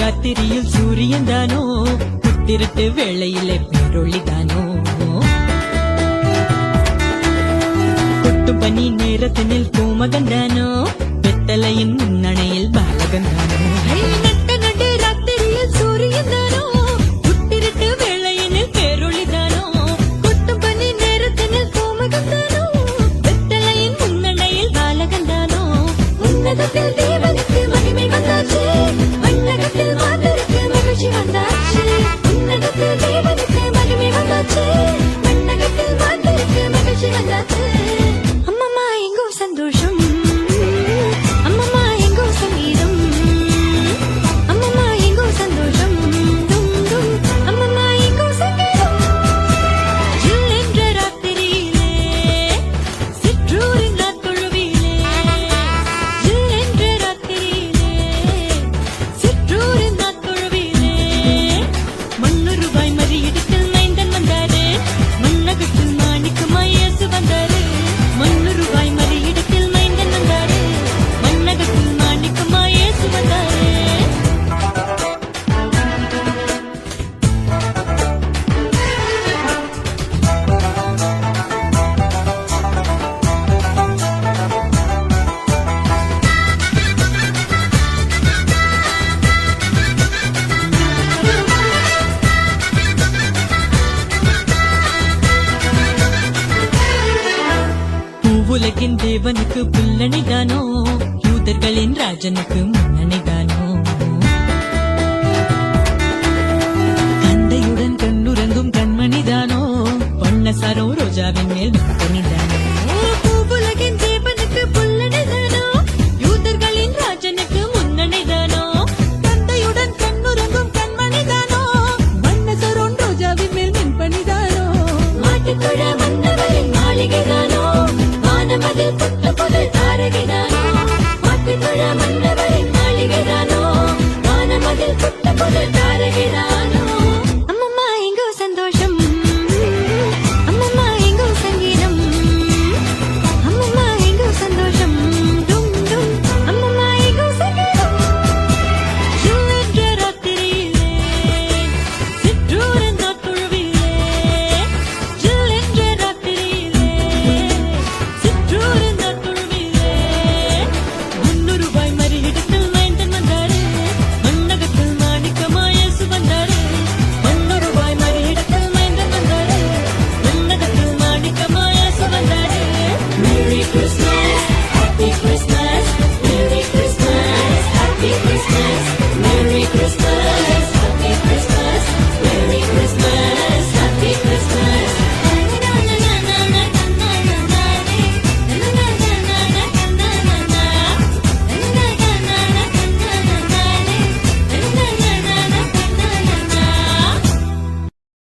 ராத்திரியில் சூரியன் தானோ, புத்திரட்டு வேளையிலே பேரொழிதானோ, கொட்டும் பனி நேரத்தினில் பூமகன் தானோ, வெத்தலையின் முன்னணையில் பாலகன் தானோ. ராத்திரியில் சூரியன் தானோ, புத்திரட்டு வேளையினில் பேரொழிதானோ, கொட்டும் பனி நேரத்தினில் பூமகன் தானோ, வெத்தலையின் முன்னணையில் பாலகன் தானோ. உன்னதத்தில் தேவனுக்கு மகிமை வந்தாச்சு, மண்ணகத்தில் மாந்தருக்கு மகிழ்ச்சி வந்தாச்சு. உன்னதத்தில் தேவனுக்கு மகிமை வந்தாச்சு, மண்ணகத்தில் மாந்தருக்கு மகிழ்ச்சி வந்தாச்சு. அம்மம்மா எங்கோ சந்தோஷம், அம்மம்மா எங்கோ சங்கீதம், அம்மம்மா எங்கோ சந்தோஷம், டும் டும் அம்மம்மா எங்கோ சங்கீதம். ஜில் என்ற ராத்திரியிலே சிற்றூரின் நாத்தொழுவிலே, ஜில் என்ற ராத்திரியிலே சிற்றூரின் நாத்தொழுவிலே, மண்ணொருவாய் மறியிடத்தில் மைந்தன் வந்தாரு, மண்ணகத்தில் மாணிக்கமாய் இயேசு வந்தாரு. மண்ணொருவாய் மறியிடத்தில் மைந்தன் வந்தாரு, மண்ணகத்தில் மாணிக்கமாய் இயேசு வந்தாரு. பூவுலகின் தேவனுக்கு புல்லணைதானோ, யூதர்களின் ராஜனுக்கு மன்னனைதானோ, தந்தையுடன் கண்ணுறங்கும் கண்மணிதானோ, வண்ணசாரோ ரோஜாவின்